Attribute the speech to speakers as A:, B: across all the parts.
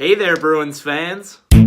A: Hey there, Bruins fans! The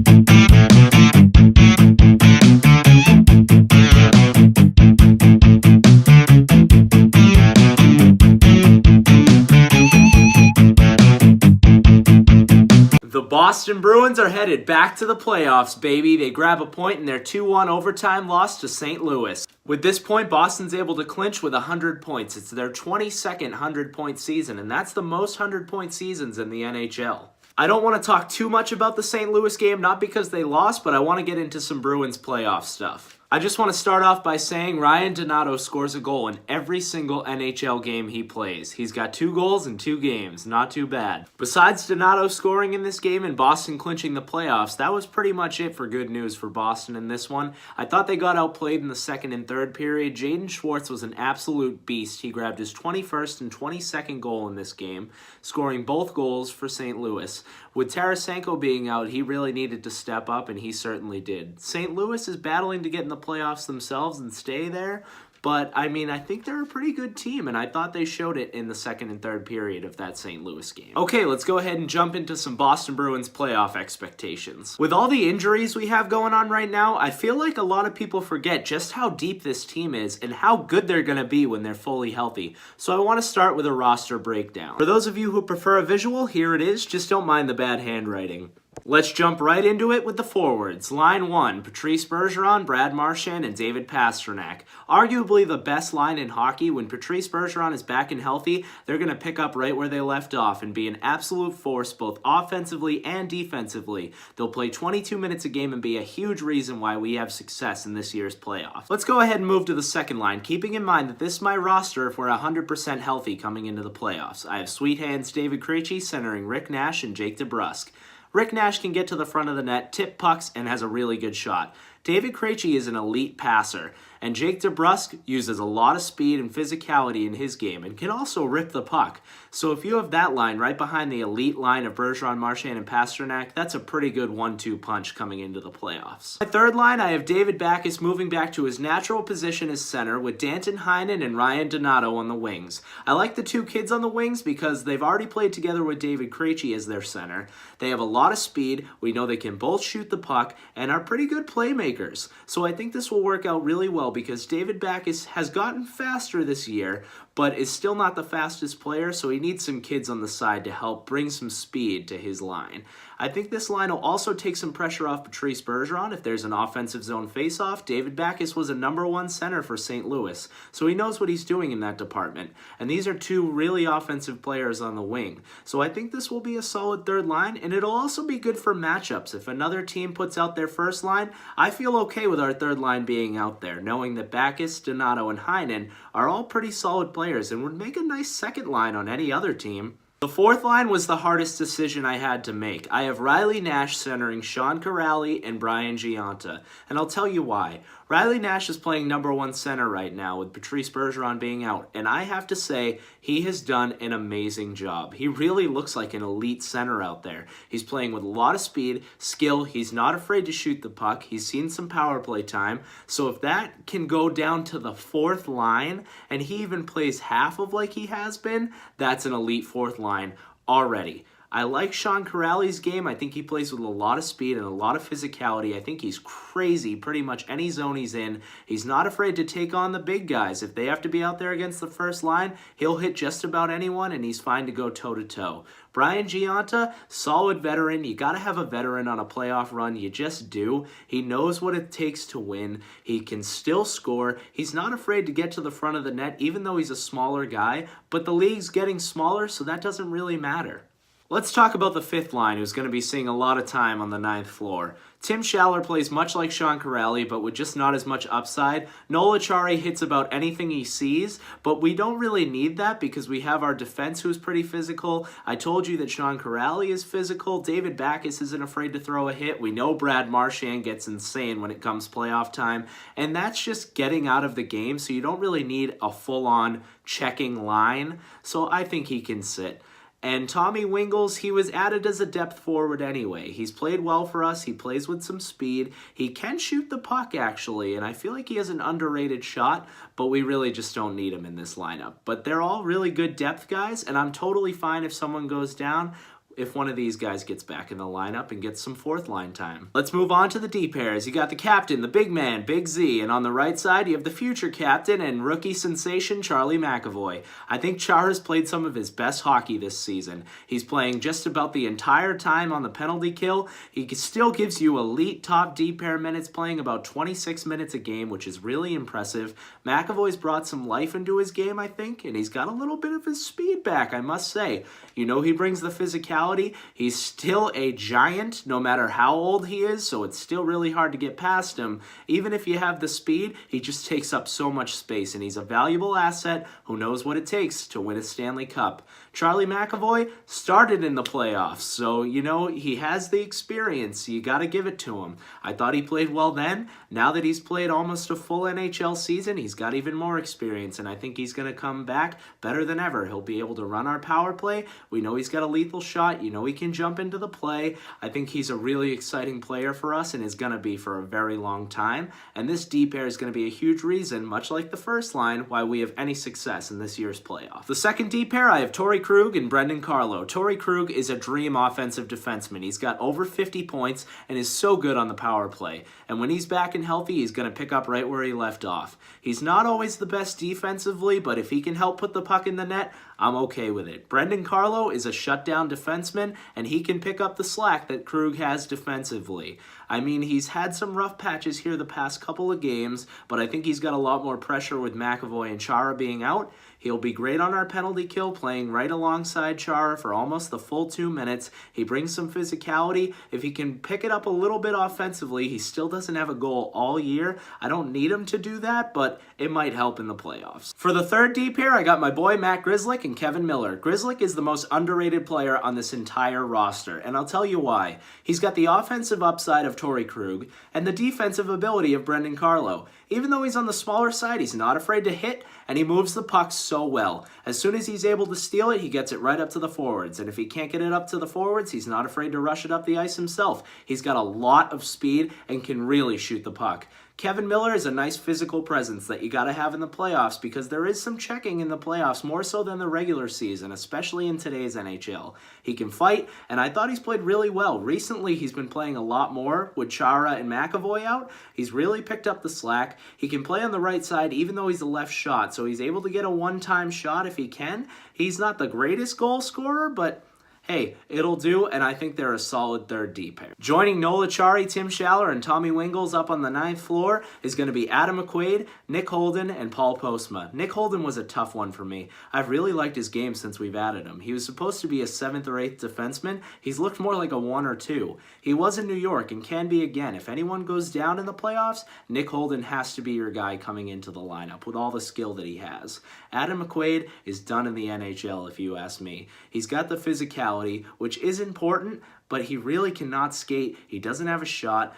A: Boston Bruins are headed back to the playoffs, baby. They grab a point in their 2-1 overtime loss to St. Louis. With this point, Boston's able to clinch with 100 points. It's their 22nd 100-point season, and that's the most 100-point seasons in the NHL. I don't want to talk too much about the St. Louis game, not because they lost, but I want to get into some Bruins playoff stuff. I just want to start off by saying Ryan Donato scores a goal in every single NHL game he plays. He's got 2 goals in 2 games. Not too bad. Besides Donato scoring in this game and Boston clinching the playoffs, that was pretty much it for good news for Boston in this one. I thought they got outplayed in the second and third period. Jaden Schwartz was an absolute beast. He grabbed his 21st and 22nd goal in this game, scoring both goals for St. Louis. With Tarasenko being out, he really needed to step up, and he certainly did. St. Louis is battling to get in the playoffs themselves and stay there, but I think they're a pretty good team, and I thought they showed it in the second and third period of that St. Louis game. Okay, let's go ahead and jump into some Boston Bruins playoff expectations. With all the injuries we have going on right now, I feel like a lot of people forget just how deep this team is and how good they're going to be when they're fully healthy. So I want to start with a roster breakdown. For those of you who prefer a visual, here it is. Just don't mind the bad handwriting. Let's jump right into it with the forwards. Line 1, Patrice Bergeron, Brad Marchand, and David Pastrnak. Arguably the best line in hockey. When Patrice Bergeron is back and healthy, they're going to pick up right where they left off and be an absolute force both offensively and defensively. They'll play 22 minutes a game and be a huge reason why we have success in this year's playoff. Let's go ahead and move to the second line, keeping in mind that this is my roster if we're 100% healthy coming into the playoffs. I have Sweet Hands David Krejci centering Rick Nash and Jake DeBrusk. Rick Nash can get to the front of the net, tip pucks, and has a really good shot. David Krejci is an elite passer, and Jake DeBrusk uses a lot of speed and physicality in his game and can also rip the puck. So if you have that line right behind the elite line of Bergeron, Marchand, and Pastrnak, that's a pretty good 1-2 punch coming into the playoffs. My third line, I have David Backes moving back to his natural position as center with Danton Heinen and Ryan Donato on the wings. I like the 2 kids on the wings because they've already played together with David Krejci as their center. They have a lot of speed. We know they can both shoot the puck and are pretty good playmakers. So I think this will work out really well because David Backes has gotten faster this year, but is still not the fastest player, so he needs some kids on the side to help bring some speed to his line. I think this line will also take some pressure off Patrice Bergeron. If there's an offensive zone faceoff, David Backes was a #1 center for St. Louis, so he knows what he's doing in that department. And these are 2 really offensive players on the wing. So I think this will be a solid third line, and it'll also be good for matchups. If another team puts out their first line, I feel okay with our third line being out there, knowing that Backes, Donato, and Heinen are all pretty solid players and would make a nice second line on any other team. The fourth line was the hardest decision I had to make. I have Riley Nash centering Sean Kuraly and Brian Gionta, and I'll tell you why. Riley Nash is playing #1 center right now with Patrice Bergeron being out, and I have to say he has done an amazing job. He really looks like an elite center out there. He's playing with a lot of speed, skill. He's not afraid to shoot the puck. He's seen some power play time, so if that can go down to the fourth line, and he even plays half of like he has been, that's an elite fourth line already. I like Sean Kuraly's game. I think he plays with a lot of speed and a lot of physicality. I think he's crazy pretty much any zone he's in. He's not afraid to take on the big guys. If they have to be out there against the first line, he'll hit just about anyone, and he's fine to go toe-to-toe. Brian Gionta, solid veteran. You got to have a veteran on a playoff run. You just do. He knows what it takes to win. He can still score. He's not afraid to get to the front of the net, even though he's a smaller guy. But the league's getting smaller, so that doesn't really matter. Let's talk about the fifth line, who's going to be seeing a lot of time on the 9th floor. Tim Schaller plays much like Sean Kuraly, but with just not as much upside. Noel Acciari hits about anything he sees, but we don't really need that because we have our defense who's pretty physical. I told you that Sean Kuraly is physical. David Backes isn't afraid to throw a hit. We know Brad Marchand gets insane when it comes playoff time, and that's just getting out of the game, so you don't really need a full-on checking line, so I think he can sit. And Tommy Wingels, he was added as a depth forward anyway. He's played well for us. He plays with some speed. He can shoot the puck, actually, and I feel like he has an underrated shot, but we really just don't need him in this lineup. But they're all really good depth guys, and I'm totally fine if someone goes down. if one of these guys gets back in the lineup and gets some fourth line time. Let's move on to the D pairs. You got the captain, the big man, Big Z, and on the right side you have the future captain and rookie sensation Charlie McAvoy. I think Chara's played some of his best hockey this season. He's playing just about the entire time on the penalty kill. He still gives you elite top D pair minutes, playing about 26 minutes a game, which is really impressive. McAvoy's brought some life into his game, I think, and he's got a little bit of his speed back, I must say. You know, he brings the physicality. He's still a giant no matter how old he is, so it's still really hard to get past him. Even if you have the speed, he just takes up so much space, and he's a valuable asset who knows what it takes to win a Stanley Cup. Charlie McAvoy started in the playoffs, so, you know, he has the experience. You got to give it to him. I thought he played well then. Now that he's played almost a full NHL season, he's got even more experience, and I think he's going to come back better than ever. He'll be able to run our power play. We know he's got a lethal shot. You know he can jump into the play. I think he's a really exciting player for us and is going to be for a very long time. And this D pair is going to be a huge reason, much like the first line, why we have any success in this year's playoff. The second D pair, I have Torrey Krug and Brendan Carlo. Torrey Krug is a dream offensive defenseman. He's got over 50 points and is so good on the power play. And when he's back and healthy, he's going to pick up right where he left off. He's not always the best defensively, but if he can help put the puck in the net, I'm okay with it. Brendan Carlo is a shutdown defenseman, and he can pick up the slack that Krug has defensively. I mean, he's had some rough patches here the past couple of games, but I think he's got a lot more pressure with McAvoy and Chara being out. He'll be great on our penalty kill, playing right alongside Chara for almost the full 2 minutes. He brings some physicality. If he can pick it up a little bit offensively, he still doesn't have a goal all year. I don't need him to do that, but it might help in the playoffs. For the third D pair, I got my boy Matt Grzelcyk and Kevin Miller. Grzelcyk is the most underrated player on this entire roster, and I'll tell you why. He's got the offensive upside of Torrey Krug and the defensive ability of Brendan Carlo. Even though he's on the smaller side, he's not afraid to hit, and he moves the puck so well. As soon as he's able to steal it, he gets it right up to the forwards. And if he can't get it up to the forwards, he's not afraid to rush it up the ice himself. He's got a lot of speed and can really shoot the puck. Kevin Miller is a nice physical presence that you got to have in the playoffs, because there is some checking in the playoffs, more so than the regular season, especially in today's NHL. He can fight, and I thought he's played really well. Recently, he's been playing a lot more with Chara and McAvoy out. He's really picked up the slack. He can play on the right side, even though he's a left shot, so he's able to get a one-time shot if he can. He's not the greatest goal scorer, but hey, it'll do, and I think they're a solid third D pair. Joining Nola Chari, Tim Schaller, and Tommy Wingels up on the 9th floor is going to be Adam McQuaid, Nick Holden, and Paul Postma. Nick Holden was a tough one for me. I've really liked his game since we've added him. He was supposed to be a 7th or 8th defenseman. He's looked more like a 1 or 2. He was in New York and can be again. If anyone goes down in the playoffs, Nick Holden has to be your guy coming into the lineup with all the skill that he has. Adam McQuaid is done in the NHL, if you ask me. He's got the physicality, which is important, but he really cannot skate. He doesn't have a shot.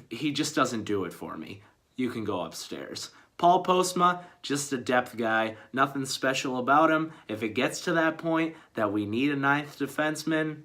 A: He just doesn't do it for me. You can go upstairs. Paul Postma, just a depth guy. Nothing special about him. If it gets to that point that we need a 9th defenseman,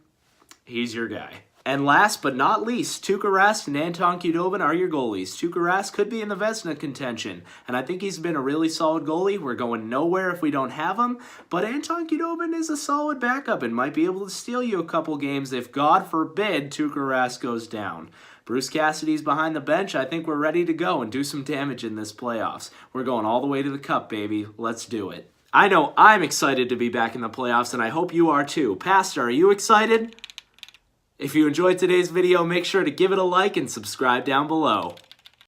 A: he's your guy. And last but not least, Tuukka Rask and Anton Khudobin are your goalies. Tuukka Rask could be in the Vezina contention, and I think he's been a really solid goalie. We're going nowhere if we don't have him, but Anton Khudobin is a solid backup and might be able to steal you a couple games if, God forbid, Tuukka Rask goes down. Bruce Cassidy's behind the bench. I think we're ready to go and do some damage in this playoffs. We're going all the way to the cup, baby. Let's do it. I know I'm excited to be back in the playoffs, and I hope you are too. Pastor, are you excited? If you enjoyed today's video, make sure to give it a like and subscribe down below.